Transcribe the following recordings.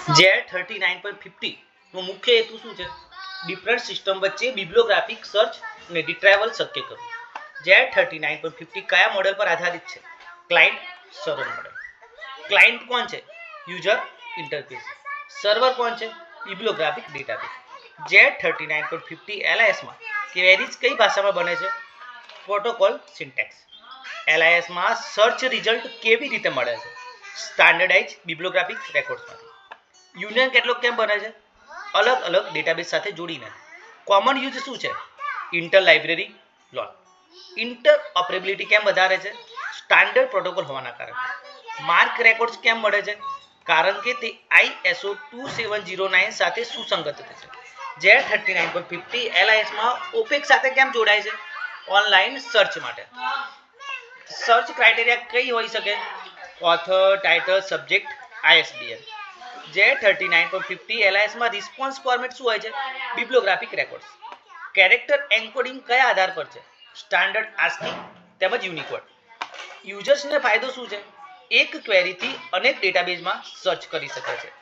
Z39.50 નો મુખ્ય હેતુ શું છે? ડિફરન્ટ સિસ્ટમ વચ્ચે બિબ્લિયોગ્રાફિક સર્ચ અને રિટ્રાઈવલ શક્ય કરવું. Z39.50 કયા મોડેલ પર આધારિત છે? Client server model. ક્લાયન્ટ કોણ છે? User interface. સર્વર કોણ છે? બિબ્લિયોગ્રાફિક ડેટાબેઝ. Z39.50 LIS માં ક્વેરીઝ કઈ ભાષામાં બને છે? Protocol syntax. LIS માં સર્ચ રિઝલ્ટ કેવી રીતે મળે છે? સ્ટાન્ડર્ડાઇઝ બિબ્લિયોગ્રાફિક રેકોર્ડ્સમાંથી. યુનિયન કેટલોગ કેમ બને છે? અલગ અલગ ડેટાબેઝ સાથે જોડીને. કોમન યુઝ શું છે? Inter library loan. ઇન્ટરઓપરેબિલિટી કેમ વધારે છે? સ્ટાન્ડર્ડ પ્રોટોકોલ હોવાના કારણે. માર્ક રેકોર્ડ્સ કેમ મળે છે? કારણ કે તે ISO 2709 સાથે સુસંગત છે. Z39.50 LIS માં ઓપેક સાથે કેમ જોડાય છે? ઓનલાઈન સર્ચ માટે. સર્ચ ક્રાઇટેરિયા કઈ હોઈ શકે? Author, title, subject, ISBN. Z39.50 LIS માં રિસ્પોન્સ ફોર્મેટ શું હોય છે? બિબ્લિયોગ્રાફિક રેકોર્ડ્સ. કેરેક્ટર એન્કોડિંગ કયા આધાર પર છે? સ્ટાન્ડર્ડ ASCII તેમજ યુનિકોડ. યુઝર્સને ફાયદો શું છે? એક ક્વેરીથી અનેક ડેટાબેઝમાં સર્ચ કરી શકે છે.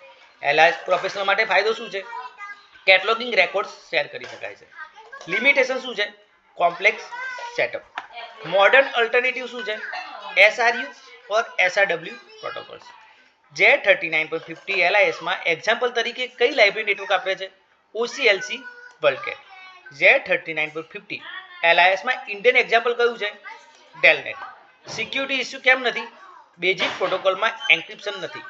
LIS પ્રોફેશનલ માટે ફાયદો શું છે? કેટલોગિંગ રેકોર્ડ્સ શેર કરી શકાય છે. લિમિટેશન શું છે? Complex setup. મોડર્ન અલ્ટરનેટિવ શું છે? SRU ઓર SRW પ્રોટોકોલ્સ. Z39.50 LIS માં એક્ઝામ્પલ તરીકે કઈ લાઇબ્રેરી નેટવર્ક આપે છે? OCLC વર્લ્ડકેટ. Z39.50 LIS માં ઇન્ડિયન એક્ઝામ્પલ કયું છે? ડેલનેટ. સિક્યુરિટી ઇસ્યુ કેમ નથી? બેઝિક પ્રોટોકોલમાં એન્ક્રિપ્શન નથી.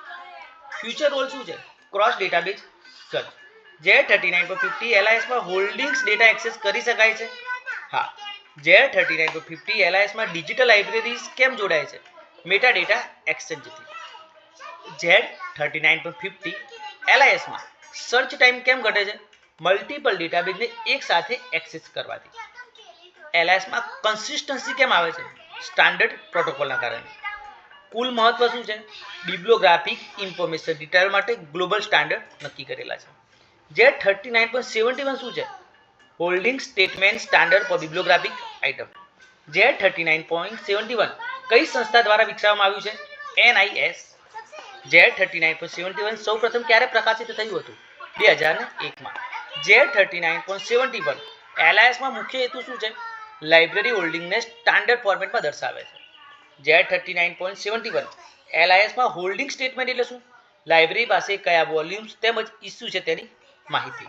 ફ્યુચર રોલ શું છે? Cross database search. Z39.50 LIS માં હોલ્ડિંગ્સ ડેટા એક્સેસ કરી શકાય છે? હા. Z39.50 LIS માં ડિજિટલ લાઇબ્રેરીઝ કેમ જોડાય છે? મેટા ડેટા એક્સચેન્જથી. Z39.50 LIS માં સર્ચ ટાઈમ કેમ ઘટે છે? મલ્ટિપલ ડેટાબેઝને એક સાથે એક્સેસ કરવાથી. LIS માં કન્સિસ્ટન્સી કેમ આવે છે? સ્ટાન્ડર્ડ પ્રોટોકોલના કારણે. કુલ મહત્વ શું છે? બિબ્લિયોગ્રાફિક ઇન્ફોર્મેશન રિટ્રાઈવલ માટે ગ્લોબલ સ્ટાન્ડર્ડ નક્કી કરેલા છે. Z39.71 શું છે? Holding statement standard for bibliographic item. Z39.71 કઈ સંસ્થા દ્વારા વિકસાવવામાં આવ્યું છે? NIS. Z39.71 સૌપ્રથમ ક્યારે પ્રકાશિત થયું હતું? 2001 માં. Z39.71 LIS માં મુખ્ય હેતુ શું છે? લાઇબ્રેરી હોલ્ડિંગને સ્ટાન્ડર્ડ ફોર્મેટમાં દર્શાવે છે. Z39.71 LIS માં હોલ્ડિંગ સ્ટેટમેન્ટ એટલે શું? લાઇબ્રેરી પાસે કયા વોલ્યુમ્સ તેમજ ઇસ્યુ છે તેની માહિતી.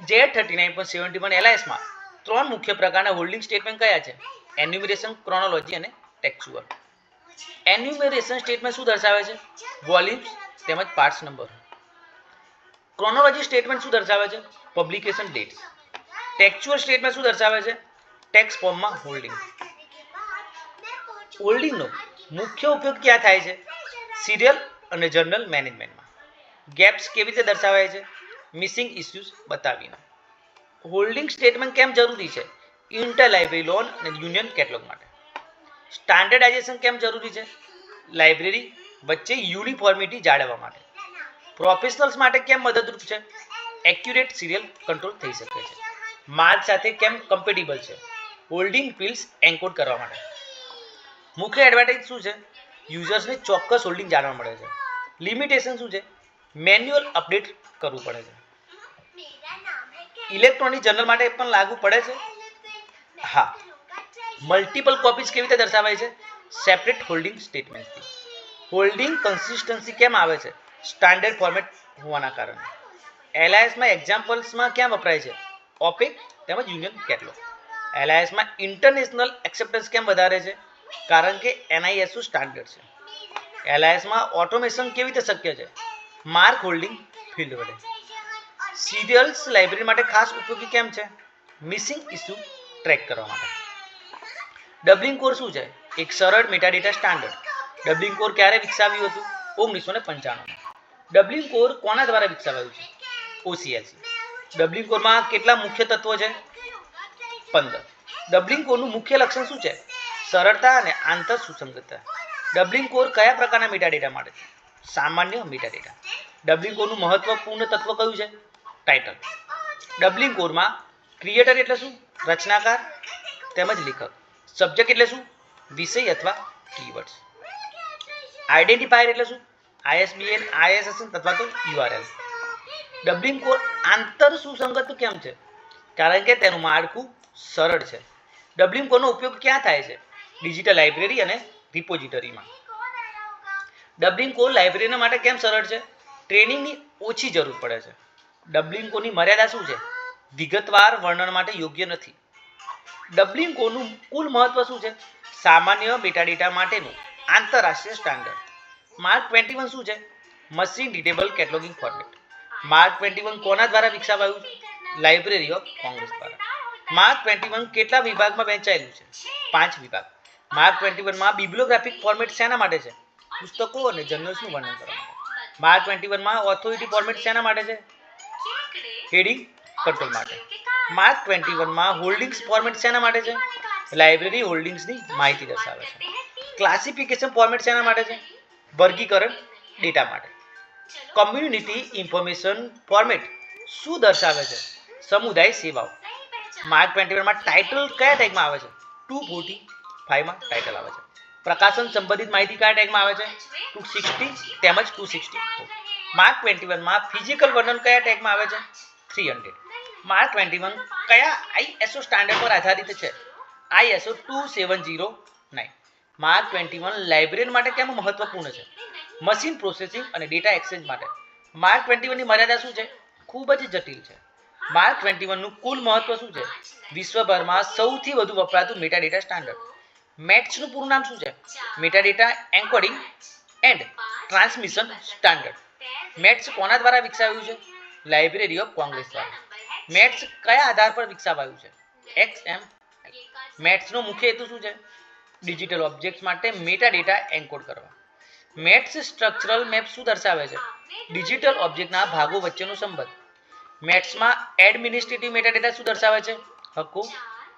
Z39.71 LIS માં ત્રણ મુખ્ય પ્રકારના હોલ્ડિંગ સ્ટેટમેન્ટ કયા છે? એન્યુમરેશન, ક્રોનોલોજી અને ટેક્સ્ચ્યુઅલ. એન્યુમરેશન સ્ટેટમેન્ટ શું દર્શાવે છે? વોલ્યુમ્સ તેમજ પાર્ટ્સ નંબર. ક્રોનોલોજી સ્ટેટમેન્ટ શું દર્શાવે છે? Publication dates. ટેક્સ્ચ્યુઅલ સ્ટેટમેન્ટ શું દર્શાવે છે? ટેક્સ્ટ ફોર્મમાં હોલ્ડિંગ. હોલ્ડિંગનો મુખ્ય ઉપયોગ ક્યાં થાય છે? સિરિયલ અને જર્નલ મેનેજમેન્ટમાં. ગેપ્સ કેવી રીતે દર્શાવાય છે? મિસિંગ ઇસ્યુઝ બતાવીને. હોલ્ડિંગ સ્ટેટમેન્ટ કેમ જરૂરી છે? ઇન્ટર લાઇબ્રેરી લોન અને યુનિયન કેટલોગ માટે. સ્ટાન્ડર્ડાઇઝેશન કેમ જરૂરી છે? લાઇબ્રેરી વચ્ચે યુનિફોર્મિટી જાળવવા માટે. પ્રોફેશનલ્સ માટે કેમ મદદરૂપ છે? એક્યુરેટ સિરિયલ કંટ્રોલ થઈ શકે છે. માર્ક સાથે કેમ કમ્પેટિબલ છે? હોલ્ડિંગ ફિલ્ડ્સ એન્કોડ કરવા માટે. મુખ્ય એડવાન્ટેજ શું છે? યુઝર્સને ચોક્કસ હોલ્ડિંગ જાણવા મળે છે. લિમિટેશન શું છે? મેન્યુઅલ અપડેટ કરવું પડે છે. ઇલેક્ટ્રોનિક જર્નલ માટે પણ લાગુ પડે છે? હા. મલ્ટિપલ કોપીઝ કેવી રીતે દર્શાવાય છે? સેપરેટ હોલ્ડિંગ સ્ટેટમેન્ટથી. હોલ્ડિંગ કન્સિસ્ટન્સી કેમ આવે છે? સ્ટાન્ડર્ડ ફોર્મેટ હોવાના કારણે. LIS માં એક્ઝામ્પલ્સમાં ક્યાં વપરાય છે? ઓપેક તેમજ યુનિયન કેટલોગ. LIS માં ઇન્ટરનેશનલ એક્સેપ્ટન્સ કેમ વધારે છે? કારણ કે NISO સ્ટાન્ડર્ડ છે. LIS માં ઓટોમેશન કેવી રીતે શક્ય છે? માર્ક હોલ્ડિંગ ફિલ્ડ વડે. સિરિયલ્સ લાઇબ્રેરી માટે ખાસ ઉપયોગી કેમ છે? મિસિંગ ઇસ્યુ ટ્રેક કરવા માટે. ડબલિંગ કોર શું છે? એક સરળ મેટાડેટા સ્ટાન્ડર્ડ. ડબલિંગ કોર ક્યારે વિકસાવ્યું હતું? 1995. ડબલિંગ કોર કોના દ્વારા વિકસાવાયું છે? OCLC. ડબલિંગ કોરમાં કેટલા મુખ્ય તત્વો છે? 15. ડબલિંગ કોરનું મુખ્ય લક્ષણ શું છે? સરળતા અને આંતર સુસંગતતા. ડબલિંગ કોર કયા પ્રકારના મેટાડેટા માટે છે? સામાન્ય મેટાડેટા. ડબલિંગ કોરનું મહત્વપૂર્ણ તત્વ કયું છે? ટાઇટલ. ડબલિંગ કોરમાં ક્રિએટર એટલે શું? રચનાકાર તેમજ લેખક. સબ્જેક્ટ એટલે શું? વિષય અથવા કીવર્ડ્સ. આઇડેન્ટિફાયર એટલે શું? ISBN, ISSN અથવા તો URL. ડબલિંગ કોર આંતર સુસંગત કેમ છે? કારણ કે તેનું માળખું સરળ છે. ડબલિંગ કોરનો ઉપયોગ ક્યાં થાય છે? ડિજિટલ લાઇબ્રેરી અને રિપોઝિટરીમાં. ડબલિંગ કોર લાઇબ્રેરીના માટે કેમ સરળ છે? ટ્રેનિંગની ઓછી જરૂર પડે છે. ડબલિંગ કોરની મર્યાદા શું છે? વિગતવાર વર્ણન માટે યોગ્ય નથી. ડબલિંગ કોડનું કુલ મહત્વ શું છે? સામાન્ય મેટાડેટા માટેનું આંતરરાષ્ટ્રીય સ્ટાન્ડર્ડ. માર્ક 21 શું છે? Machine readable કેટલોગિંગ format. માર્ક 21 કોના દ્વારા વિકસાવાયું છે? લાઇબ્રેરી ઓફ કોંગ્રેસ દ્વારા. માર્ક 21 કેટલા વિભાગમાં વહેંચાયેલું છે? 5 વિભાગ. માર્ક 21 માં બિબ્લિયોગ્રાફિક ફોર્મેટ શેના માટે છે? પુસ્તકો અને જર્નલ્સનું વર્ણન કરવા માટે. માર્ક 21 માં ઓથોરિટી ફોર્મેટ શેના માટે છે? હેડિંગ કંટ્રોલ માટે. માર્ક 21 માં હોલ્ડિંગ્સ ફોર્મેટ શેના માટે છે? લાઇબ્રેરી હોલ્ડિંગ્સની માહિતી દર્શાવે છે. ક્લાસિફિકેશન ફોર્મેટ શેના માટે છે? વર્ગીકરણ ડેટા માટે. કમ્યુનિટી ઇન્ફોર્મેશન ફોર્મેટ શું દર્શાવે છે? સમુદાય સેવાઓ. માર્ક 21 માં ટાઇટલ કયા ટેગમાં આવે છે? 245 માં ટાઇટલ આવે છે. પ્રકાશન સંબંધિત માહિતી કયા ટેગમાં આવે છે? 260 તેમજ 264. માર્ક 21 માં ફિઝિકલ વર્ણન કયા ટેગમાં આવે છે? 300. માર્ક 21 કયા ISO સ્ટાન્ડર્ડ પર આધારિત છે? ISO 2709. માર્ક 21 લાઇબ્રેરી માટે કેમ મહત્વપૂર્ણ છે? મશીન પ્રોસેસિંગ અને ડેટા એક્સચેન્જ માટે. માર્ક 21 ની મર્યાદા શું છે? ખૂબ જ જટિલ છે. માર્ક 21 નું કુલ મહત્વ શું છે? વિશ્વભરમાં સૌથી વધુ વપરાતું મેટાડેટા સ્ટાન્ડર્ડ. મેટ્સ નું પૂરું નામ શું છે? Metadata encoding and transmission standard. Mats કોના દ્વારા વિકસાવાયું છે? લાઇબ્રેરી ઓફ કોંગ્રેસ દ્વારા. મેટ્સ કયા આધાર પર વિકસાવાયું છે? XML. મેટ્સ નો મુખ્ય હેતુ શું છે? ડિજિટલ ઓબ્જેક્ટ્સ માટે મેટાડેટા એન્કોડ કરવા. મેટ્સ સ્ટ્રક્ચરલ મેપ શું દર્શાવે છે? ડિજિટલ ઓબ્જેક્ટના ભાગો વચ્ચેનો સંબંધ. મેટ્સમાં એડમિનિસ્ટ્રેટિવ મેટાડેટા શું દર્શાવે છે? હક્કો,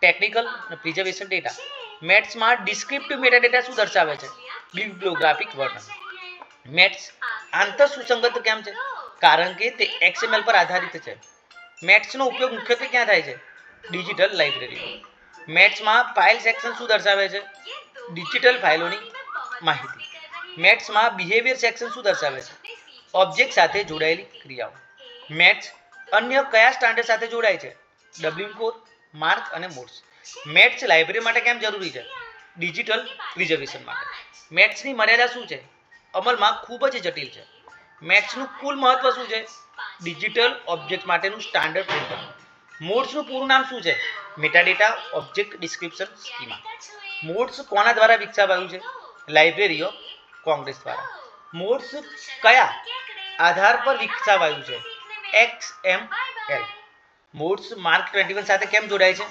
ટેકનિકલ અને પ્રિઝર્વેશન ડેટા. મેટ્સમાં ડિસ્ક્રિપ્ટિવ મેટાડેટા શું દર્શાવે છે? બિબ્લિયોગ્રાફિક વર્ણન. મેટ્સ આંતર સુસંગત કેમ છે? કારણ કે તે XML પર આધારિત છે. મેટ્સનો ઉપયોગ મુખ્યત્વે ક્યાં થાય છે? Digital library. મેટ્સમાં ફાઇલ સેક્શન શું દર્શાવે છે? ડિજિટલ ફાઇલોની માહિતી. મેટ્સમાં બિહેવિયર સેક્શન શું દર્શાવે છે? ઓબ્જેક્ટ સાથે જોડાયેલી ક્રિયાઓ. મેટ્સ અન્ય કયા સ્ટાન્ડર્ડ સાથે જોડાય છે? ડબલિંગ કોર, માર્ક અને મોડ્સ. મેટ્સ લાઇબ્રેરી માટે કેમ જરૂરી છે? ડિજિટલ પ્રિઝર્વેશન માટે. મેટ્સની મર્યાદા શું છે? અમલમાં ખૂબ જ જટિલ છે. મેટ્સનું કુલ મહત્વ શું છે? ડિજિટલ ઓબ્જેક્ટ માટેનું સ્ટાન્ડર્ડ ફ્રેમવર્ક. મોડ્સનું પૂરું નામ શું છે? Metadata object description schema. Modes કોના દ્વારા વિકસાવાયું છે? લાઇબ્રેરી ઓફ કોંગ્રેસ દ્વારા. મોડ્સ કયા આધાર પર વિકસાવાયું છે? XML. મોડ્સ માર્ક 21 સાથે કેમ જોડાય છે?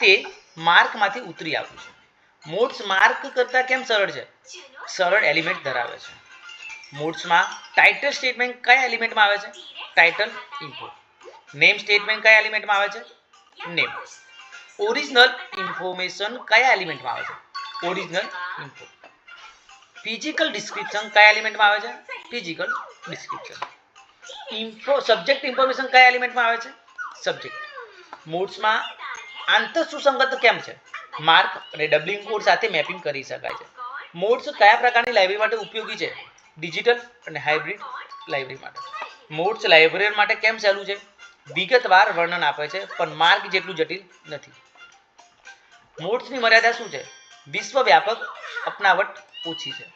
તે માર્કમાંથી ઉતરી આવ્યું છે. મોડ્સ માર્ક કરતાં કેમ સરળ છે? સરળ એલિમેન્ટ ધરાવે છે. મોડ્સમાં ટાઇટલ સ્ટેટમેન્ટ કયા એલિમેન્ટમાં આવે છે? Title info. નેમ સ્ટેટમેન્ટ કયા એલિમેન્ટમાં આવે છે? નેમ. ઓરિજિનલ ઇન્ફોર્મેશન કયા એલિમેન્ટમાં આવે છે? Original info. ફિઝિકલ ડિસ્ક્રિપ્શન કયા એલિમેન્ટમાં આવે છે? Physical description. સબ્જેક્ટ ઇન્ફોર્મેશન કયા એલિમેન્ટમાં આવે છે? સબ્જેક્ટ. મોડ્સમાં આંતર સુસંગત કેમ છે? માર્ક અને ડબલિંગ કોડ સાથે મેપિંગ કરી શકાય છે. મોડ્સ કયા પ્રકારની લાઇબ્રેરી માટે ઉપયોગી છે? ડિજિટલ અને હાઇબ્રિડ લાઇબ્રેરી માટે. મોડ્સ લાઇબ્રેરી માટે કેમ સહેલું છે? વિગતવાર વર્ણન આપે છે પણ માર્ક જેટલું જટિલ નથી. મોડ્સની મર્યાદા શું છે? વિશ્વવ્યાપક અપનાવટ ઓછી છે.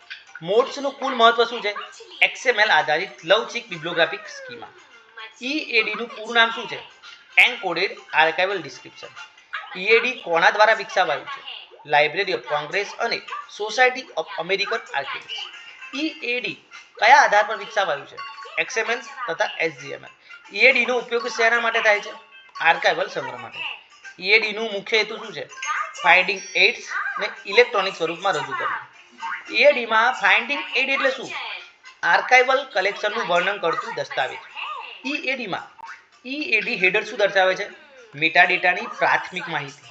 મોડ્સનું કુલ મહત્વ શું છે? XML આધારિત લવચિક બિબ્લિયોગ્રાફિક સ્કીમા. EAD નું પૂરું નામ શું છે? Encoded archival description. EAD કોના દ્વારા વિકસાવાયું છે? લાઇબ્રેરી ઓફ કોંગ્રેસ અને society of American architects. EAD કયા આધાર પર વિકસાવાયું છે? XML તથા HTML. EAD નો ઉપયોગ શેના માટે થાય છે? આર્કાઇવલ સંગ્રહ માટે. EAD નું મુખ્ય હેતુ શું છે? ફાઇન્ડિંગ એડ્સ ને ઇલેક્ટ્રોનિક સ્વરૂપમાં રજૂ કરવું. EAD માં ફાઇન્ડિંગ એડ એટલે શું? આર્કાઇવલ કલેક્શનનું વર્ણન કરતું દસ્તાવેજ. EAD માં EAD હેડર શું દર્શાવે છે? મેટાડેટાની પ્રાથમિક માહિતી.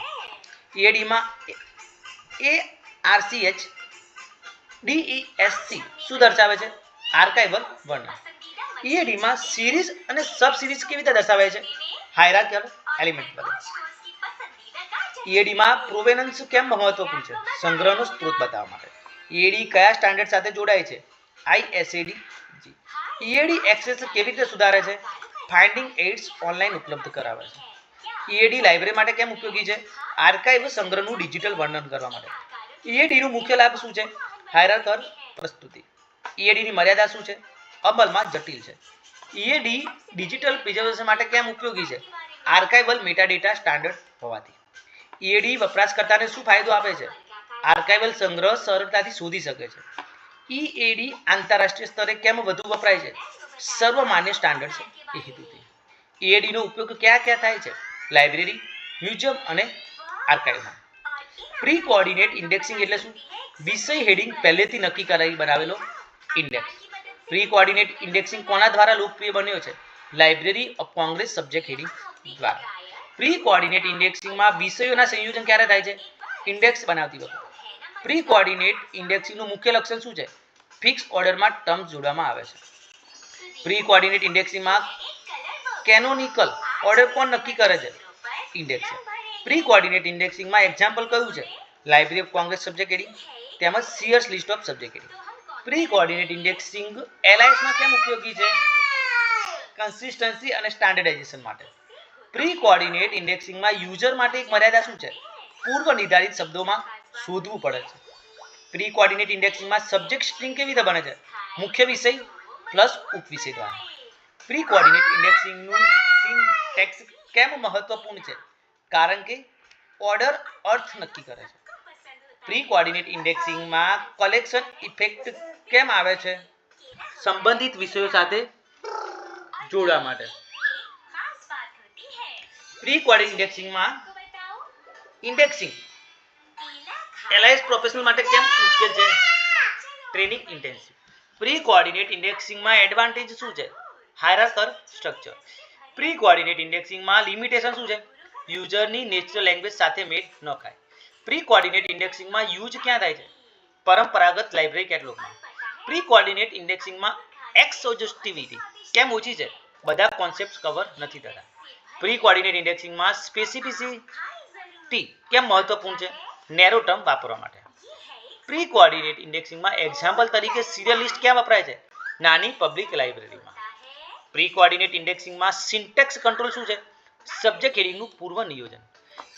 EAD માં ARCH DESC શું દર્શાવે છે? આર્કાઇવલ વર્ણન. EAD માં સિરીઝ અને સબ સિરીઝ કેવી રીતે દર્શાવે છે? હાયરાર્કિકલ એલિમેન્ટ દ્વારા. EAD માં પ્રોવેનન્સ કેમ મહત્વપૂર્ણ છે? સંગ્રહનો સ્ત્રોત બતાવવા માટે. EAD કયા સ્ટાન્ડર્ડ સાથે જોડાય છે? ISAD EAD એક્સેસ કેવી રીતે સુધારે છે? ફાઇન્ડિંગ એડ્સ ઓનલાઈન ઉપલબ્ધ કરાવે છે. EAD લાઇબ્રેરી માટે કેમ ઉપયોગી છે? આર્કાઇવ સંગ્રહનું ડિજિટલ વર્ણન કરવા માટે. EAD નું મુખ્ય લાભ શું છે? હાયરાર્કર પ્રસ્તુતિ. EAD ની મર્યાદા શું છે? અમલમાં જટિલ છે. EAD ડિજિટલ પ્રિઝર્વેશન માટે કેમ ઉપયોગી છે? આર્કાઇવલ મેટાડેટા સ્ટાન્ડર્ડ હોવાથી. EAD વપરાશકર્તાને શું ફાયદો આપે છે? આર્કાઇવલ સંગ્રહ સરળતાથી શોધી શકે છે. EAD આંતરરાષ્ટ્રીય સ્તરે કેમ વધુ વપરાય છે? સર્વમાન્ય સ્ટાન્ડર્ડ છે એ હેતુથી. EAD નો ઉપયોગ ક્યાં ક્યાં થાય છે? લાઇબ્રેરી, મ્યુઝિયમ અને આર્કાઇવમાં. પ્રી કોઓર્ડિનેટ ઇન્ડેક્સિંગ એટલે શું? વિષય હેડિંગ પહેલેથી નક્કી કરાવી બનાવેલો ઇન્ડેક્સ. પ્રી કોઓર્ડિનેટ ઇન્ડેક્સિંગ કોના દ્વારા લોકપ્રિય બન્યો છે? Library of Congress subject heading દ્વારા. પ્રી કોઓર્ડિનેટ ઇન્ડેક્સિંગમાં વિષયોના સંયોજન ક્યારે થાય છે? ઇન્ડેક્સ બનાવતી વખતે. પ્રી કોઓર્ડિનેટ ઇન્ડેક્સિંગનું મુખ્ય લક્ષણ શું છે? ફિક્સ ઓર્ડરમાં ટર્મ્સ જોડવામાં આવે છે. પ્રી કોઓર્ડિનેટ ઇન્ડેક્સિંગમાં કેનોનિકલ ઓર્ડર કોણ નક્કી કરે છે? ઇન્ડેક્સ. પ્રી કોઓર્ડિનેટ ઇન્ડેક્સિંગમાં એક્ઝામ્પલ કયું છે? Library of Congress subject heading તેમજ Sears list of subject heading. Pre coordinate indexing એલાયન્સમાં કેમ ઉપયોગી છે? કન્સિસ્ટન્સી અને સ્ટાન્ડર્ડાઇઝેશન માટે. પ્રી કોઓર્ડિનેટ ઇન્ડેક્સિંગમાં યુઝર માટે એક મર્યાદા શું છે? પૂર્વ નિર્ધારિત શબ્દોમાં શોધવું પડે છે. પ્રી કોઓર્ડિનેટ ઇન્ડેક્સિંગમાં સબ્જેક્ટ સ્ટ્રિંગ કેવી રીતે બને છે? મુખ્ય વિષય પ્લસ ઉપવિષય દ્વારા. પ્રી કોઓર્ડિનેટ ઇન્ડેક્સિંગનું સિન્ટેક્સ કેમ મહત્વપૂર્ણ છે? કારણ કે ઓર્ડર અર્થ નક્કી કરે છે. પ્રી કોઓર્ડિનેટ ઇન્ડેક્સિંગમાં કલેક્શન ઇફેક્ટ કેમ આવે છે? સંબંધિત વિષયો સાથે જોડવા માટે. પ્રી કોઓર્ડિનેટ ઇન્ડેક્સિંગમાં ઇન્ડેક્સિંગ એલાયન્સ પ્રોફેશનલ માટે કેમ મુશ્કેલ છે? Training intensive. પ્રી કોઓર્ડિનેટ ઇન્ડેક્સિંગમાં એડવાન્ટેજ શું છે? Hierarchical structure. પ્રી કોઓર્ડિનેટ ઇન્ડેક્સિંગમાં લિમિટેશન શું છે? યુઝરની નેચરલ લેંગ્વેજ સાથે મેળ ન ખાય. પ્રી કોઓર્ડિનેટ ઇન્ડેક્સિંગમાં યુઝ ક્યાં થાય છે? પરંપરાગત લાઇબ્રેરી કેટલોગમાં. પ્રી કોઓર્ડિનેટ ઇન્ડેક્સિંગમાં એક્સોજેસ્ટિવિટી કેમ ઓછી છે? બધા કોન્સેપ્ટ કવર નથી થતા. પ્રી કોઓર્ડિનેટ ઇન્ડેક્સિંગમાં સ્પેસિફિસિટી કેમ મહત્વપૂર્ણ છે? નેરો ટર્મ વાપરવા માટે. પ્રી કોઓર્ડિનેટ ઇન્ડેક્સિંગમાં એક્ઝામ્પલ તરીકે સિરિયલ લિસ્ટ ક્યાં વપરાય છે? નાની પબ્લિક લાઇબ્રેરીમાં. પ્રી કોઓર્ડિનેટ ઇન્ડેક્સિંગમાં સિન્ટેક્સ કંટ્રોલ શું છે? સબ્જેક્ટ હેડિંગનું પૂર્વ નિયોજન.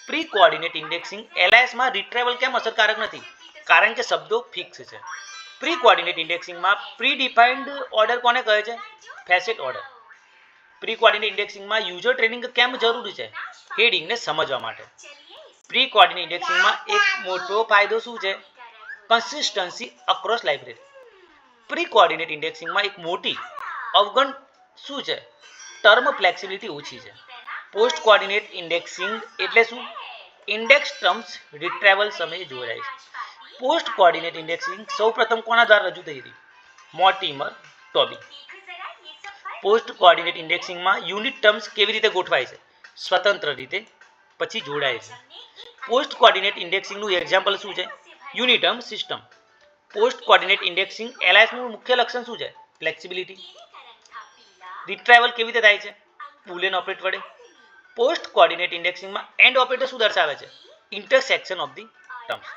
પ્રી કોઓર્ડિનેટ ઇન્ડેક્સિંગ એલાયન્સમાં રિટ્રાઈવલ કેમ અસરકારક નથી? કારણ કે શબ્દો ફિક્સ છે. પ્રી કોઓર્ડિનેટ ઇન્ડેક્સિંગમાં પ્રી ડિફાઇન્ડ ઓર્ડર કોને કહે છે? Facet order. પ્રી કોઓર્ડિનેટ ઇન્ડેક્સિંગમાં યુઝર ટ્રેનિંગ કેમ જરૂરી છે? હેડિંગને સમજવા માટે. પ્રી કોઓર્ડિનેટ ઇન્ડેક્સિંગમાં એક મોટો ફાયદો શું છે? Consistency across library. Pre coordinate ઇન્ડેક્સિંગમાં એક મોટી અવગણ શું છે? ટર્મ ફ્લેક્સિબિલિટી ઓછી છે. પોસ્ટ કોઓર્ડિનેટ ઇન્ડેક્સિંગ એટલે શું? ઇન્ડેક્સ ટર્મ્સ રિટ્રાઈવલ સમયે જોડાય છે. પોસ્ટ કોઓર્ડિનેટ ઇન્ડેક્સિંગ સૌપ્રથમ કોના દ્વારા રજૂ થઈ હતી? Mortimer Taube. પોસ્ટ કોઓર્ડિનેટ ઇન્ડેક્સિંગમાં યુનિટ ટર્મ્સ કેવી રીતે ગોઠવાય છે? સ્વતંત્ર રીતે પછી જોડાય છે. પોસ્ટ કોઓર્ડિનેટ ઇન્ડેક્સિંગનું એક્ઝામ્પલ શું છે? યુનિટર્મ સિસ્ટમ. પોસ્ટ કોઓર્ડિનેટ ઇન્ડેક્સિંગ એલાયન્સનું મુખ્ય લક્ષણ શું છે? ફ્લેક્સિબિલિટી. રિટ્રાઈવલ કેવી રીતે થાય છે? બુલિયન ઓપરેટર વડે. પોસ્ટ કોઓર્ડિનેટ ઇન્ડેક્સિંગમાં એન્ડ ઓપરેટર શું દર્શાવે છે? Intersection of the terms.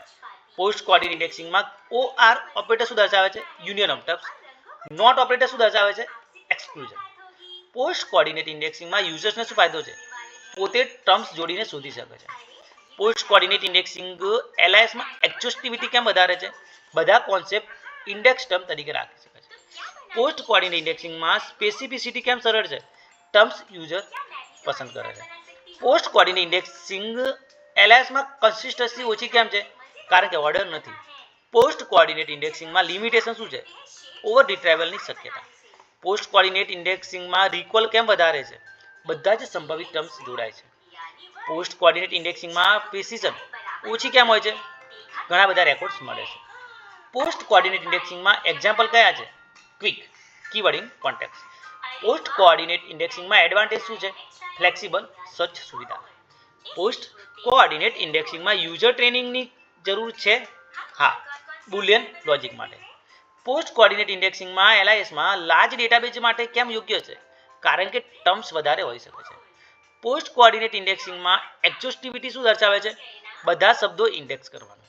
Post coordinate ઇન્ડેક્સિંગમાં OR ઓપરેટર શું દર્શાવે છે? Union of terms. Not operator શું દર્શાવે છે? એક્સક્લુઝન. પોસ્ટ કોઓર્ડિનેટ ઇન્ડેક્સિંગમાં યુઝર્સને શું ફાયદો છે? પોતે ટર્મ્સ જોડીને શોધી શકે છે. પોસ્ટ કોઓર્ડિનેટ ઇન્ડેક્સિંગ એલાયન્સમાં એક્ઝોસ્ટિવિટી કેમ વધારે છે? બધા કોન્સેપ્ટ ઇન્ડેક્સ ટર્મ તરીકે રાખી શકે છે. પોસ્ટ કોઓર્ડિનેટ ઇન્ડેક્સિંગમાં સ્પેસિફિસિટી કેમ સરળ છે? ટર્મ્સ યુઝર પસંદ કરે છે. પોસ્ટ કોઓર્ડિનેટ ઇન્ડેક્સિંગ એલાયન્સમાં કન્સિસ્ટન્સી ઓછી કેમ છે? કારણ કે ઓર્ડર નથી. પોસ્ટ કોઓર્ડિનેટ ઇન્ડેક્સિંગમાં લિમિટેશન શું છે? ઓવર રિટ્રાઈવલની શક્યતા. પોસ્ટ કોઓર્ડિનેટ ઇન્ડેક્સિંગમાં રિકોલ કેમ વધારે છે? બધા જ સંભવિત ટર્મ્સ જોડાય છે. પોસ્ટ કોઓર્ડિનેટ ઇન્ડેક્સિંગમાં પ્રિસિઝન ઓછી કેમ હોય છે? ઘણા બધા રેકોર્ડ્સ મળે છે. પોસ્ટ કોઓર્ડિનેટ ઇન્ડેક્સિંગમાં એક્ઝામ્પલ કયા છે? ક્વિક, keyword in context. Post coordinate ઇન્ડેક્સિંગમાં એડવાન્ટેજ શું છે? ફ્લેક્સિબલ સર્ચ સુવિધા. પોસ્ટ કોઓર્ડિનેટ ઇન્ડેક્સિંગમાં યુઝર ટ્રેનિંગની જરૂર છે? હા, બુલિયન લોજિક માટે. પોસ્ટ કોઓર્ડિનેટ ઇન્ડેક્સિંગમાં એલાયન્સમાં લાર્જ ડેટાબેઝ માટે કેમ યોગ્ય છે? કારણ કે ટર્મ્સ વધારે હોઈ શકે છે. પોસ્ટ કોઓર્ડિનેટ ઇન્ડેક્સિંગમાં એક્ઝોસ્ટિવિટી શું દર્શાવે છે? બધા શબ્દો ઇન્ડેક્સ કરવાનું.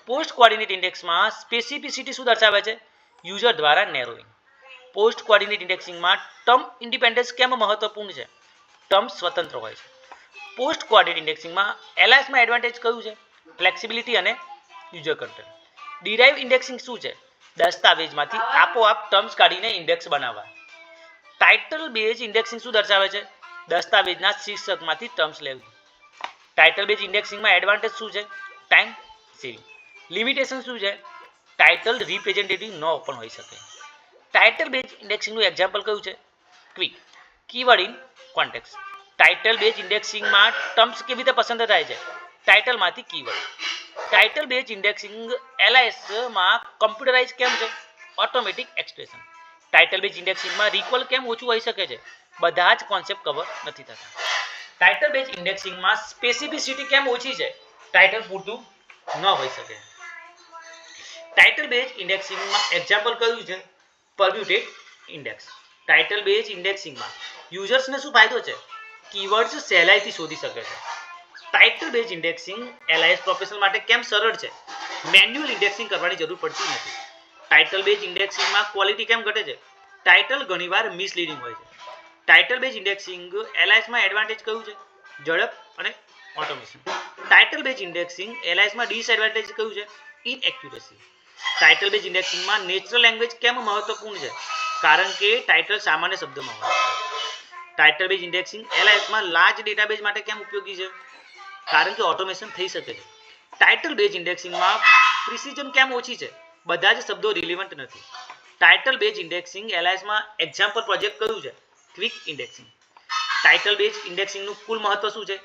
પોસ્ટ કોઓર્ડિનેટ ઇન્ડેક્સમાં સ્પેસિફિસિટી શું દર્શાવે છે? યુઝર દ્વારા નેરોઈંગ. પોસ્ટ કોઓર્ડિનેટ ઇન્ડેક્સિંગમાં ટર્મ ઇન્ડિપેન્ડન્સ કેમ મહત્વપૂર્ણ છે? ટર્મ સ્વતંત્ર હોય છે. પોસ્ટ કોઓર્ડિનેટ ઇન્ડેક્સિંગમાં એલઆઈએસમાં એડવાન્ટેજ કયું છે? ફ્લેક્સિબિલિટી અને યુઝર કન્ટ્રોલ. ડિરાઇવ ઇન્ડેક્સિંગ શું છે? દસ્તાવેજમાંથી આપોઆપ ટર્મ્સ કાઢીને ઇન્ડેક્સ બનાવવા. ટાઇટલ બેઝ ઇન્ડેક્સિંગ શું દર્શાવે છે? દસ્તાવેજના શીર્ષકમાંથી ટર્મ્સ લેવી. ટાઇટલ બેઝ ઇન્ડેક્સિંગમાં એડવાન્ટેજ શું છે? Time saving. લિમિટેશન શું છે? ટાઇટલ રિપ્રેઝેન્ટેટિવ ન પણ હોઈ શકે. ટાઇટલ બેઝ ઇન્ડેક્સિંગનું એક્ઝામ્પલ કયું છે? ક્વિક. Keyword in context. Title base ઇન્ડેક્સિંગમાં ટર્મ્સ કેવી રીતે પસંદ થાય છે? ટાઇટલમાંથી કીવર્ડ. ટાઇટલ બેઝ ઇન્ડેક્સિંગ એલઆઈએસમાં કમ્પ્યુટરાઇઝ કેમ છે? Automatic expression. ટાઇટલ બેઝ ઇન્ડેક્સિંગમાં રિકોલ કેમ ઓછું હોઈ શકે છે? બધા જ કોન્સેપ્ટ કવર નથી થતા. ટાઇટલ બેઝ ઇન્ડેક્સિંગમાં સ્પેસિફિસિટી કેમ ઓછી છે? ટાઇટલ પૂરતું ન હોઈ શકે. ટાઇટલ બેઝ ઇન્ડેક્સિંગમાં એક્ઝામ્પલ કયું છે? પરમ્યુટેડ ઇન્ડેક્સ. ટાઇટલ બેઝ ઇન્ડેક્સિંગમાં યુઝર્સને શું ફાયદો છે? કીવર્ડ્સ સહેલાઈથી શોધી શકે છે. ટાઇટલ બેઝ ઇન્ડેક્સિંગ એલઆઈએસ પ્રોફેશનલ માટે કેમ સરળ છે? મેન્યુઅલ ઇન્ડેક્સિંગ કરવાની જરૂર પડતી નથી. ટાઇટલ બેઝ ઇન્ડેક્સિંગમાં ક્વોલિટી કેમ ઘટે છે? ટાઇટલ ઘણીવાર મિસલીડિંગ હોય છે. ટાઇટલ બેઝ ઇન્ડેક્સિંગ એલઆઈએસમાં એડવાન્ટેજ કયું છે? ઝડપ અને ઓટોમેશન. ટાઇટલ બેઝ ઇન્ડેક્સિંગ એલઆઈએસમાં ડિસએડવાન્ટેજ કયું છે? ઇનએક્યુરેસી. ટાઇટલ બેઝ ઇન્ડેક્સિંગમાં નેચરલ લેંગ્વેજ કેમ મહત્વપૂર્ણ છે? કારણ કે ટાઇટલ સામાન્ય શબ્દોમાં હોય છે. ટાઇટલ બેઝ ઇન્ડેક્સિંગ એલઆઈએસમાં લાર્જ ડેટાબેઝ માટે કેમ ઉપયોગી છે? કારણ કે ઓટોમેશન થઈ શકે છે. ટાઇટલ બેઝ ઇન્ડેક્સિંગમાં પ્રિસિઝન કેમ ઓછી છે? બધા જ શબ્દો રિલેવન્ટ નથી. ટાઇટલ બેઝ ઇન્ડેક્સિંગ એલઆઈએસમાં એક્ઝામ્પલ પ્રોજેક્ટ કયું છે? ક્વિક ઇન્ડેક્સિંગ. ટાઇટલ બેઝ ઇન્ડેક્સિંગનું કુલ મહત્વ શું છે?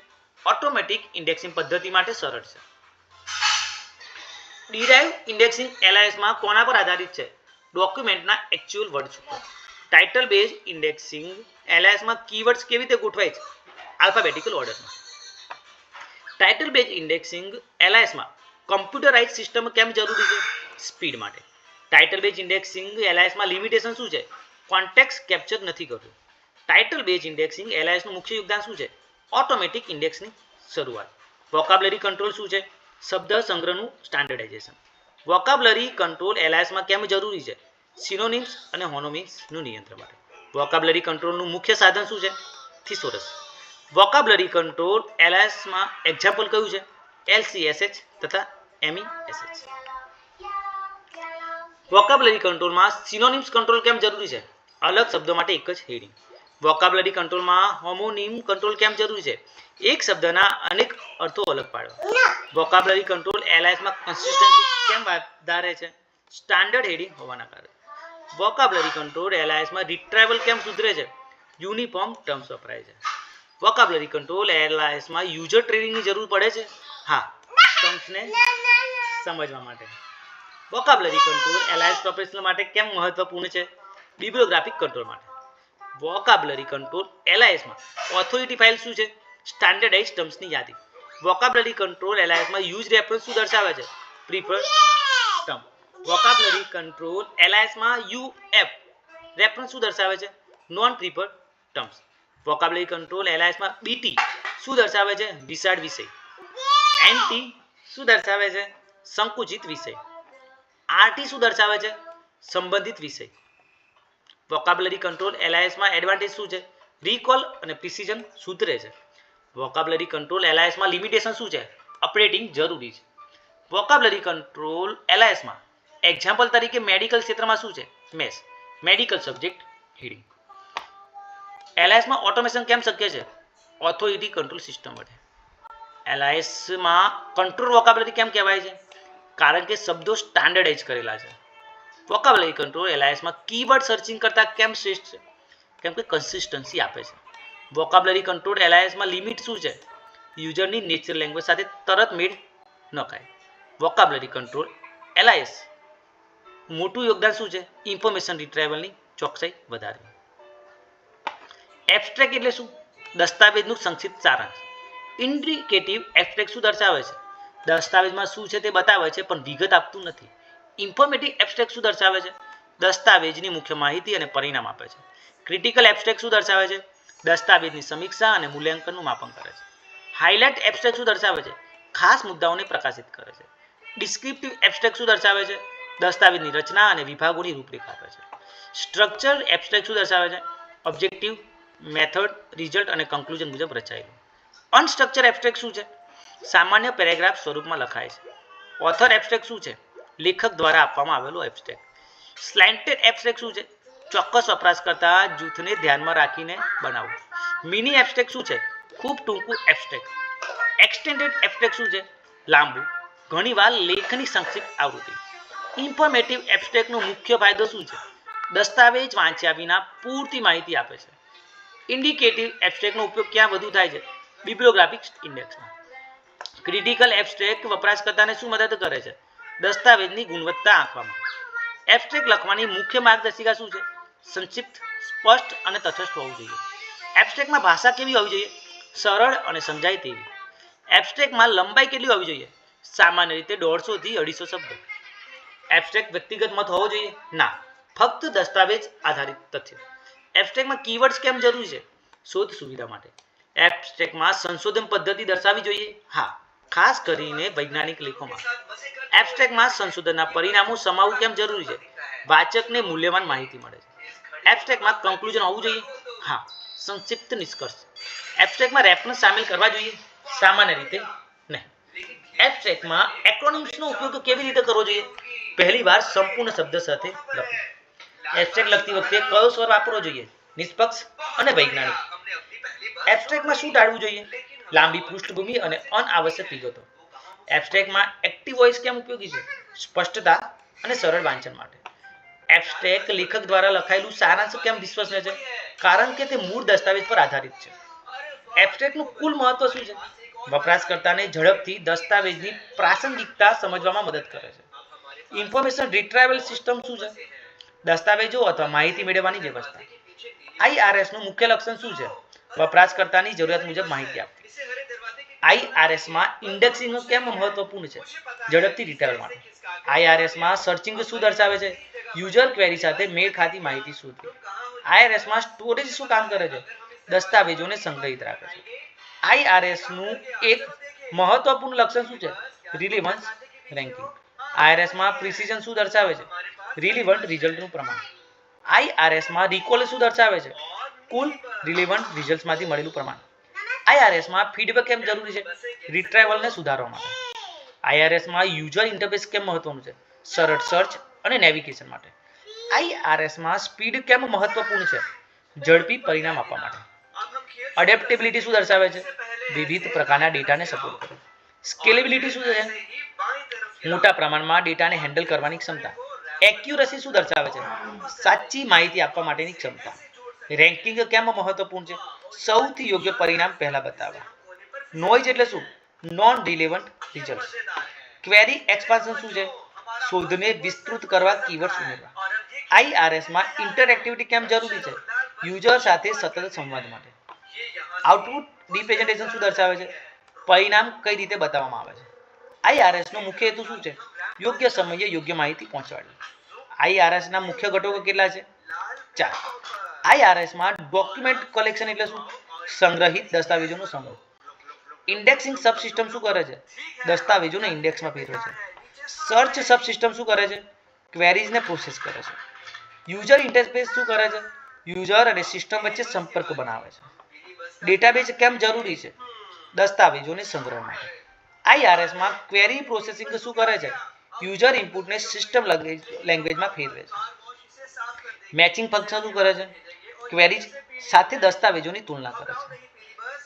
ઓટોમેટિક ઇન્ડેક્સિંગ પદ્ધતિ માટે સરળ છે. ડિરાઇવ ઇન્ડેક્સિંગ એલઆઈએસમાં કોના પર આધારિત છે? ડોક્યુમેન્ટના એક્ચ્યુઅલ વર્ડ્સ ઉપર. ટાઇટલ બેઝ ઇન્ડેક્સિંગ એલઆઈએસમાં કીવર્ડ્સ કેવી રીતે ગોઠવાય છે? આલ્ફાબેટિકલ ઓર્ડરમાં. ટાઇટલ બેઝ ઇન્ડેક્સિંગ એલઆઈએસમાં કમ્પ્યુટરાઇઝ સિસ્ટમ કેમ જરૂરી છે? સ્પીડ માટે. ટાઇટલ બેઝ ઇન્ડેક્સિંગ એલઆઈએસમાં લિમિટેશન શું છે? કોન્ટેક્સ્ટ કેપ્ચર નથી કરતું. ટાઇટલ બેઝ ઇન્ડેક્સિંગ એલઆઈએસનું મુખ્ય યોગદાન શું છે? ઓટોમેટિક ઇન્ડેક્સની શરૂઆત. વોકાબ્યુલરી કંટ્રોલ શું છે? શબ્દ સંગ્રહનું સ્ટાન્ડર્ડાઇઝેશન. વોકાબ્યુલરી કંટ્રોલ એલઆઈએસમાં કેમ જરૂરી છે? સિનોનિમ્સ અને હોનોનિમ્સનું નિયંત્રણ માટે. વોકાબ્યુલરી કંટ્રોલનું મુખ્ય સાધન શું છે? થિસોરસ. વોકાબ્યુલરી કંટ્રોલ એલઆઈએસમાં એક્ઝામ્પલ કયું છે? એલસીએસએચ તથા એમઈએસએચ. વોકાબ્યુલરી કંટ્રોલમાં સિનોનિમ્સ કંટ્રોલ કેમ જરૂરી છે? અલગ શબ્દો માટે એક જ હેડિંગ. વોકાબ્યુલરી કંટ્રોલમાં હોમોનિમ કંટ્રોલ કેમ જરૂરી છે? એક શબ્દના અનેક અર્થો અલગ પાડવા. વોકાબ્યુલરી કંટ્રોલ એલઆઈએસમાં કન્સિસ્ટન્સી કેમ વધારે છે? સ્ટાન્ડર્ડ હેડિંગ હોવાના કારણે. વોકાબ્યુલરી કંટ્રોલ એલઆઈએસમાં રિટ્રાઈવલ કેમ સુધરે છે? યુનિફોર્મ ટર્મ્સ વપરાય છે. વોકાબ્યુલરી કંટ્રોલ એલઆઈએસમાં યુઝર ટ્રેનિંગની જરૂર પડે છે? હા, ટર્મ્સને સમજવા માટે. વોકાબ્યુલરી કંટ્રોલ એલઆઈએસ પ્રોફેશનલ માટે કેમ મહત્વપૂર્ણ છે? બિબ્લિયોગ્રાફિક કંટ્રોલ માટે. વોકાબ્યુલરી કંટ્રોલ એલઆઈએસમાં ઓથોરિટી ફાઇલ શું છે? સ્ટાન્ડર્ડાઇઝ્ડ ટર્મ્સની યાદી. વોકાબ્યુલરી કંટ્રોલ એલઆઈએસમાં યુઝ રેફરન્સ શું દર્શાવે છે? Preferred term. વોકાબ્યુલરી કંટ્રોલ એલઆઈએસમાં યુએફ રેફરન્સ શું દર્શાવે છે? Non preferred terms. Vocabulary control એલઆઈએસમાં બીટી શું દર્શાવે છે? વિશાળ વિષય. એનટી શું દર્શાવે છે? સંકુચિત વિષય. આરટી શું દર્શાવે છે? સંબંધિત વિષય. વોકાબ્યુલરી કંટ્રોલ એલઆઈએસમાં એડવાન્ટેજ શું છે? રિકોલ અને પ્રિસિઝન સુધરે છે. વોકાબ્યુલરી કંટ્રોલ એલઆઈએસમાં લિમિટેશન શું છે? અપડેટિંગ જરૂરી છે. વોકાબ્યુલરી કંટ્રોલ એલઆઈએસમાં એક્ઝામ્પલ તરીકે મેડિકલ ક્ષેત્રમાં શું છે? મેસ. Medical subject heading. એલઆઈએસમાં ઓટોમેશન કેમ શક્ય છે? ઓથોરિટી કંટ્રોલ સિસ્ટમ વડે. એલઆઈએસમાં કંટ્રોલ વોકાબ્યુલરી કેમ કહેવાય છે? કારણ કે શબ્દો સ્ટાન્ડર્ડાઇઝ કરેલા છે. વોકાબ્યુલરી કંટ્રોલ એલઆઈએસમાં કીવર્ડ સર્ચિંગ કરતાં કેમ શ્રેષ્ઠ છે? કેમ કે કન્સિસ્ટન્સી આપે છે. વોકાબ્યુલરી કંટ્રોલ એલઆઈએસમાં લિમિટ શું છે? યુઝરની નેચરલ લેંગ્વેજ સાથે તરત મેળ ન ખાય. વોકાબ્યુલરી કંટ્રોલ એલઆઈએસ મોટું યોગદાન શું છે? ઇન્ફોર્મેશન રિટ્રાઈવલની ચોકસાઈ વધારવી. એબ્સ્ટ્રેક્ટ એટલે શું? દસ્તાવેજનું સંક્ષિપ્ત સારાંશ. ઇન્ડિકેટિવ એબ્સ્ટ્રેક્ટ શું દર્શાવે છે? દસ્તાવેજમાં શું છે તે બતાવે છે પણ વિગત આપતું નથી. ઇન્ફોર્મેટિવ એબ્સ્ટ્રેક્ટ શું દર્શાવે છે? દસ્તાવેજની મુખ્ય માહિતી અને પરિણામ આપે છે. ક્રિટિકલ એબ્સ્ટ્રેક્ટ શું દર્શાવે છે? દસ્તાવેજની સમીક્ષા અને મૂલ્યાંકનનું માપન કરે છે. હાઇલાઇટ એબ્સ્ટ્રેક્ટ શું દર્શાવે છે? ખાસ મુદ્દાઓને પ્રકાશિત કરે છે. ડિસ્ક્રિપ્ટિવ એબ્સ્ટ્રેક્ટ શું દર્શાવે છે? દસ્તાવેજની રચના અને વિભાગોની રૂપરેખા આપે છે. સ્ટ્રક્ચર એબ્સ્ટ્રેક્ટ શું દર્શાવે છે? ઓબ્જેક્ટિવ, મેથડ, રિઝલ્ટ અને કન્ક્લુઝન મુજબ રચાયેલું. અનસ્ટ્રક્ચર એબ્સ્ટ્રેક્ટ શું છે? સામાન્ય પેરેગ્રાફ સ્વરૂપમાં લખાય છે. ઓથર એબ્સ્ટ્રેક્ટ શું છે? લેખક દ્વારા આપવામાં આવેલું એબ્સ્ટ્રેક્ટ. સ્લેન્ટેડ એબ્સ્ટ્રેક્ટ શું છે? ચોક્કસ વપરાશકર્તા જૂથને ધ્યાનમાં રાખીને બનાવવું. મિની એબ્સ્ટ્રેક્ટ શું છે? ખૂબ ટૂંકું એબ્સ્ટ્રેક્ટ. એક્સટેન્ડેડ એબ્સ્ટ્રેક્ટ શું છે? લાંબુ, ઘણીવાર લેખની સંક્ષિપ્ત આવૃત્તિ. ઇન્ફોર્મેટિવ એબ્સ્ટ્રેક્ટનો મુખ્ય ફાયદો શું છે? દસ્તાવેજ વાંચ્યા વિના પૂરતી માહિતી આપે છે. ઇન્ડિકેટિવ એબ્સ્ટ્રેક્ટનો ઉપયોગ ક્યાં વધુ થાય છે? બિબ્લિયોગ્રાફિક ઇન્ડેક્સમાં. ક્રિટિકલ એબ્સ્ટ્રેક્ટ વપરાશકર્તાને શું મદદ કરે છે? દસ્તાવેજની ગુણવત્તા આંકવામાં. એબ્સ્ટ્રેક્ટ લખવાની મુખ્ય માર્ગદર્શિકા શું છે? સંક્ષિપ્ત, સ્પષ્ટ અને તટસ્થ હોવું જોઈએ. એબ્સ્ટ્રેક્ટમાં ભાષા કેવી હોવી જોઈએ? સરળ અને સમજાય તેવી. એબ્સ્ટ્રેક્ટમાં લંબાઈ કેટલી હોવી જોઈએ? સામાન્ય રીતે 150 થી 250 શબ્દો. એબ્સ્ટ્રેક્ટ વ્યક્તિગત મત હોવો જોઈએ? ના, ફક્ત દસ્તાવેજ આધારિત તથ્ય. એબ્સ્ટ્રેક્ટમાં કીવર્ડ્સ કેમ જરૂરી છે? શોધ સુવિધા માટે. એબ્સ્ટ્રેક્ટમાં સંશોધન પદ્ધતિ દર્શાવવી જોઈએ? હા, ખાસ કરીને વૈજ્ઞાનિક લેખોમાં. એબ્સ્ટ્રેક્ટમાં સંશોધનના પરિણામો સમાવવું કેમ જરૂરી છે? વાચકને મૂલ્યવાન માહિતી મળે છે. એબ્સ્ટ્રેક્ટમાં કન્ક્લુઝન હોવું જોઈએ? હા, સંક્ષિપ્ત નિષ્કર્ષ. એબ્સ્ટ્રેક્ટમાં રેફરન્સ સામેલ કરવા જોઈએ? સામાન્ય રીતે નહીં. એબ્સ્ટ્રેક્ટમાં એક્રોનિમ્સનો ઉપયોગ કેવી રીતે કરવો જોઈએ? પહેલી વાર સંપૂર્ણ શબ્દ સાથે લખો. એબ્સ્ટ્રેક્ટ લખતી વખતે કયો સ્વર વાપરવો જોઈએ? નિષ્પક્ષ અને વૈજ્ઞાનિક. એબ્સ્ટ્રેક્ટમાં શું ટાળવું જોઈએ? લાંબી પૃષ્ઠભૂમિ અને અનાવશ્યક વિગતો. એબ્સ્ટ્રેક્ટમાં એક્ટિવ વોઇસ કેમ ઉપયોગી છે? સ્પષ્ટતા અને સરળ વાંચન માટે. એબ્સ્ટ્રેક્ટ લેખક દ્વારા લખાયેલું સારાંશ કેમ વિશ્વસનીય છે? કારણ કે તે મૂળ દસ્તાવેજ પર આધારિત છે. એબ્સ્ટ્રેક્ટનું કુલ મહત્વ શું છે? વપરાશકર્તાને ઝડપથી દસ્તાવેજની પ્રાસંગિકતા સમજવામાં મદદ કરે છે. ઇન્ફોર્મેશન રિટ્રાઇવલ સિસ્ટમ શું છે? દસ્તાવેજો અથવા માહિતી મેળવવાની વ્યવસ્થા. IRS નું મુખ્ય લક્ષણ શું છે? વપરાશકર્તાની જરૂરિયાત મુજબ માહિતી આપવી. IRS માં ઇન્ડેક્સિંગ કેમ મહત્વપૂર્ણ છે? ઝડપથી રિટ્રાઇવલ માટે. IRS માં સર્ચિંગ શું દર્શાવે છે? યુઝર ક્વેરી સાથે મેળ ખાતી માહિતી શોધવી. IRS માં સ્ટોરેજ શું કામ કરે છે? દસ્તાવેજોને સંગ્રહિત રાખે છે. IRS નું એક મહત્વપૂર્ણ લક્ષણ શું છે? Relevance ranking. IRS માં પ્રિસિઝન શું દર્શાવે છે? રિલેવન્ટ રિઝલ્ટનું પ્રમાણ. IRS માં રિકોલ શું દર્શાવે છે? કુલ રિલેવન્ટ રિઝલ્ટ્સમાંથી મળેલું પ્રમાણ. IRS માં ફીડબેક કેમ જરૂરી છે? રિટ્રાઇવલને સુધારવા માટે. IRS માં યુઝર ઇન્ટરફેસ કેમ મહત્વનું છે? સરળ સર્ચ અને નેવિગેશન માટે. IRS માં સ્પીડ કેમ મહત્વપૂર્ણ છે? ઝડપી પરિણામ આપવા માટે. અડેપ્ટેબિલિટી શું દર્શાવે છે? વિવિધ પ્રકારના ડેટાને સપોર્ટ કરે. સ્કેલેબિલિટી શું છે? મોટા પ્રમાણમાં ડેટાને હેન્ડલ કરવાની ક્ષમતા. એક્યુરસી શું દર્શાવે છે? સાચી માહિતી આપવા માટેની ક્ષમતા. રેન્કિંગ કેમ મહત્વપૂર્ણ છે? સૌથી યોગ્ય પરિણામ પહેલા બતાવવા. નોઇઝ એટલે શું? Non relevant results. Query expansion શું છે? શોધને વિસ્તૃત કરવા કીવર્ડ્સ ઉમેરવા. IRS માં ઇન્ટરેક્ટિવિટી કેમ જરૂરી છે? યુઝર સાથે સતત સંવાદ માટે. આઉટપુટ રિપ્રેઝન્ટેશન શું દર્શાવે છે? પરિણામ કઈ રીતે બતાવવામાં આવે છે. IRS નો મુખ્ય હેતુ શું છે? યોગ્ય સમયે યોગ્ય માહિતી પહોંચાડવી. IRS ના મુખ્ય ઘટકો કેટલા છે? 4. IRS માં ડોક્યુમેન્ટ કલેક્શન એટલે શું? સંગ્રહિત દસ્તાવેજોનો સંગ્રહ. ઇન્ડેક્સિંગ સબસિસ્ટમ શું કરે છે? દસ્તાવેજોને ઇન્ડેક્સમાં ફેરવે છે. સર્ચ સબસિસ્ટમ શું કરે છે? ક્વેરીઝને પ્રોસેસ કરે છે. યુઝર ઇન્ટરફેસ શું કરે છે? યુઝર અને સિસ્ટમ વચ્ચે સંપર્ક બનાવે છે. ડેટાબેઝ કેમ જરૂરી છે? દસ્તાવેજોને સંગ્રહ માટે. IRS માં ક્વેરી પ્રોસેસિંગ શું કરે છે? યુઝર ઇનપુટને સિસ્ટમ લેંગ્વેજમાં ફેરવે છે. મેચિંગ ફંક્શન શું કરે છે? ક્વેરીઝ સાથે દસ્તાવેજોની તુલના કરે છે.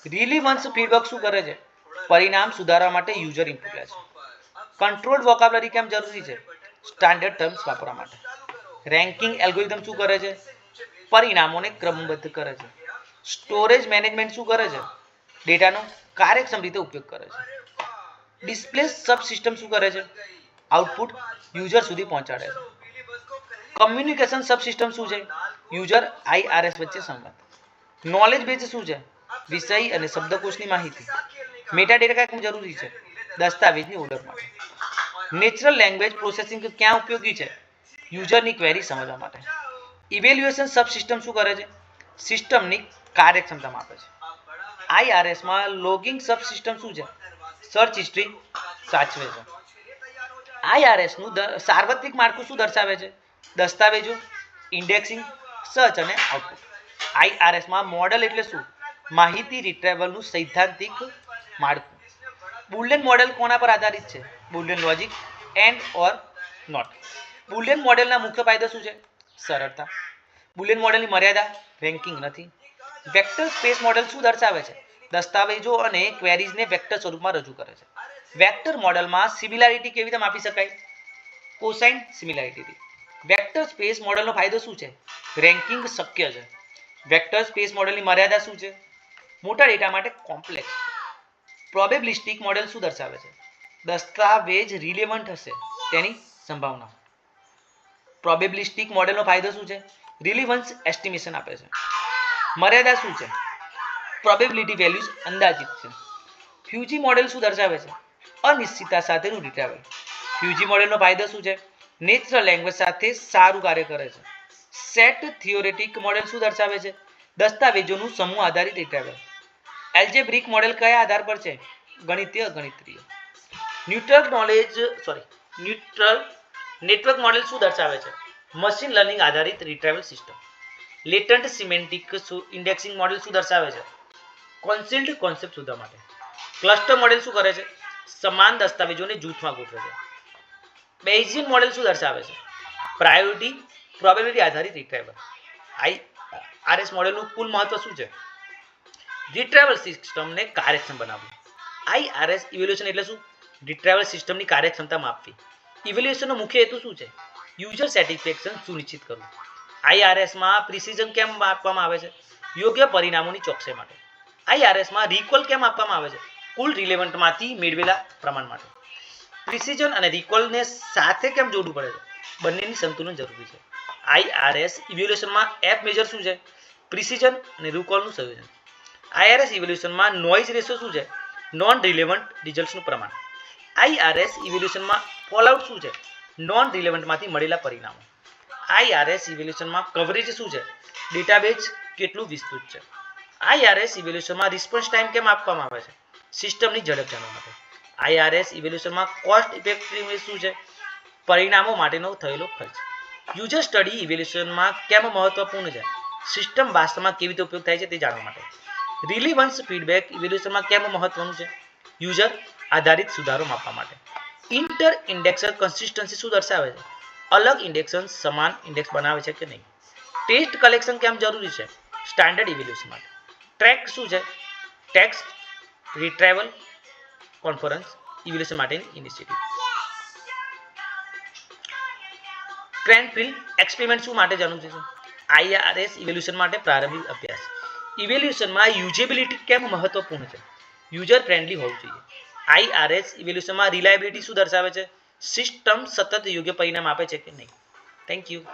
રિલેવન્સ ફીડબેક શું કરે છે? પરિણામ સુધારવા માટે યુઝર ઇનપુટ લે છે. કંટ્રોલ્ડ વોકેબ્યુલરી કેમ જરૂરી છે? સ્ટાન્ડર્ડ ટર્મ્સ વાપરવા માટે. રેન્કિંગ એલ્ગોરિધમ શું કરે છે? પરિણામોને ક્રમબદ્ધ કરે છે. સ્ટોરેજ મેનેજમેન્ટ શું કરે છે? ડેટાનો કાર્યક્ષમ રીતે ઉપયોગ કરે છે. ડિસ્પ્લે સબસિસ્ટમ શું કરે છે? આઉટપુટ યુઝર સુધી પહોંચાડે છે. કમ્યુનિકેશન સબસિસ્ટમ શું છે? યુઝર IRS વચ્ચે સંવાદ. નોલેજ બેઝ શું છે? વિષય અને શબ્દકોશની માહિતી. મેટાડેટા કેમ જરૂરી છે? દસ્તાવેજની ઓળખ માટે. નેચરલ લેંગ્વેજ પ્રોસેસિંગ ક્યાં ઉપયોગી છે? યુઝરની ક્વેરી સમજવા માટે. ઇવેલ્યુએશન સબસિસ્ટમ શું કરે છે? સિસ્ટમની કાર્યક્ષમતા માપે છે. IRS માં લોગિંગ સબસિસ્ટમ શું છે? સર્ચ હિસ્ટ્રી સાચવે છે. આઈઆરએસ નું સાર્વત્રિક માળખું શું દર્શાવે છે? દસ્તાવેજો, ઇન્ડેક્સિંગ, સર્ચ અને આઉટપુટ. આઈઆરએસ માં મોડેલ એટલે શું? માહિતી રિટ્રીવલ નું સૈદ્ધાંતિક માળખું. બુલિયન મોડેલ કોના પર આધારિત છે? Boolean logic, and or not. Boolean મોડેલના મુખ્ય ફાયદા શું છે? સરળતા. બુલિયન મોડેલની મર્યાદા, રેન્કિંગ નથી. વેક્ટર સ્પેસ મોડેલ શું દર્શાવે છે? દસ્તાવેજો અને ક્વેરીઝને વેક્ટર સ્વરૂપમાં રજૂ કરે છે. વેક્ટર મોડેલમાં સિમિલારિટી કેવી રીતે માપી શકાય? Cosine similarity. વેક્ટર સ્પેસ મોડેલનો ફાયદો શું છે? રેન્કિંગ શક્ય છે. વેક્ટર સ્પેસ મોડેલની મર્યાદા શું છે? મોટા ડેટા માટે કોમ્પ્લેક્સ. પ્રોબેબિલિસ્ટિક મોડેલ શું દર્શાવે છે? દસ્તાવેજ રિલેવન્ટ હશે તેની સંભાવના. પ્રોબેબિલિસ્ટિક મોડેલનો ફાયદો શું છે? રિલેવન્સ એસ્ટિમેશન આપે છે. મર્યાદા શું છે? પ્રોબેબિલિટી વેલ્યુઝ અંદાજિત છે. ફ્યુજી મોડેલ શું દર્શાવે છે? અનિશ્ચિતતા સાથેનું રિટ્રીવલ. ફ્યુજી મોડેલનો ફાયદો શું છે? નેચરલ લેંગ્વેજ સાથે સારું કાર્ય કરે છે. સેટ થિયોરેટિક મોડેલ શું દર્શાવે છે? દસ્તાવેજોનું સમૂહ આધારિત રિટ્રીવલ. એલ્જેબ્રિક મોડેલ કયા આધાર પર છે? ગણિતીય ગણિતીય. ન્યુટ્રલ નેટવર્ક મોડેલ શું દર્શાવે છે? મશીન લર્નિંગ આધારિત retrieval system. Latent semantic indexing model શું દર્શાવે છે? કોન્સિલ્ડ કોન્સેપ્ટ શોધવા માટે. ક્લસ્ટર મોડેલ શું કરે છે? સમાન દસ્તાવેજોને જૂથમાં ગોઠવે છે. બેઇઝિયન મોડેલ શું દર્શાવે છે? પ્રાયોરિટી પ્રોબેબિલિટી આધારિત રિટ્રીવલ. આઈઆરએસ મોડેલનું કુલ મહત્વ શું છે? રિટ્રીવલ સિસ્ટમને કાર્યક્ષમ બનાવવું. આઈઆરએસ ઇવેલ્યુએશન એટલે શું? રિટ્રીવલ સિસ્ટમની કાર્યક્ષમતા માપવી. ઇવેલ્યુએશનનો મુખ્ય હેતુ શું છે? યુઝર સેટિસ્ફેક્શન સુનિશ્ચિત કરવું. આઈઆરએસમાં પ્રિસિઝન કેમ આપવામાં આવે છે? યોગ્ય પરિણામોની ચોકસાઈ માટે. આઈઆરએસમાં રિકોલ કેમ આપવામાં આવે છે? કુલ રિલેવન્ટમાંથી મેળવેલા પ્રમાણ માટે. પ્રિસિઝન અને રિકોલને સાથે કેમ જોડવું પડે છે? બંનેની સંતુલન જરૂરી છે. આઈઆરએસ ઇવેલ્યુએશનમાં એફ મેજર શું છે? પ્રિસિઝન અને રિકોલનું સંયોજન. આઈઆરએસ ઇવેલ્યુએશનમાં નોઇઝ રેશિયો શું છે? નોન રિલેવન્ટ રિઝલ્ટ્સનું પ્રમાણ. આઈઆરએસ ઇવેલ્યુએશનમાં ફોલઆઉટ શું છે? નોન રિલેવન્ટમાંથી મળેલા પરિણામો. આઈઆરએસ ઇવેલ્યુએશનમાં કવરેજ શું છે? ડેટાબેઝ કેટલું વિસ્તૃત છે. આઈઆરએસ ઇવેલ્યુએશનમાં રિસ્પોન્સ ટાઈમ કેમ આપવામાં આવે છે? સિસ્ટમની ઝડપ જાણવા માટે. આઈઆરએસ ઇવેલ્યુએશનમાં કોસ્ટ ઇફેક્ટિવનેસ શું છે? પરિણામો માટેનો થયેલો ખર્ચ. યુઝર સ્ટડી ઇવેલ્યુએશનમાં કેમ મહત્વપૂર્ણ છે? સિસ્ટમ વાસ્તવમાં કેવી રીતે ઉપયોગ થાય છે તે જાણવા માટે. રિલેવન્સ ફીડબેક ઇવેલ્યુએશનમાં કેમ મહત્વનું છે? યુઝર આધારિત સુધારો માપવા માટે. ઇન્ટર ઇન્ડેક્સર કન્સિસ્ટન્સી શું દર્શાવે છે? અલગ ઇન્ડેક્શન સમાન ઇન્ડેક્સ બનાવે છે કે નહીં. ટેસ્ટ કલેક્શન કેમ જરૂરી છે? સ્ટાન્ડર્ડ ઇવેલ્યુએશન માટે. ટ્રેક શું છે? ટેક્સ્ટ રિટ્રીવલ કોન્ફરન્સ ઇવેલ્યુએશન માટેની ઇનિશિયેટિવ. ક્રેનફિલ્ડ એક્સપેરિમેન્ટ શું માટે જરૂરી છે? આઈઆરએસ ઇવેલ્યુએશન માટે પ્રારંભિક અભ્યાસ. ઇવેલ્યુએશનમાં યુઝેબિલિટી કેમ મહત્વપૂર્ણ છે? યુઝર ફ્રેન્ડલી હોવું જોઈએ. આઈઆરએસ ઇવેલ્યુએશનમાં રિલાયબિલિટી શું દર્શાવે છે? સિસ્ટમ સતત યોગ્ય પરિણામ આપે છે કે નહીં. Thank you.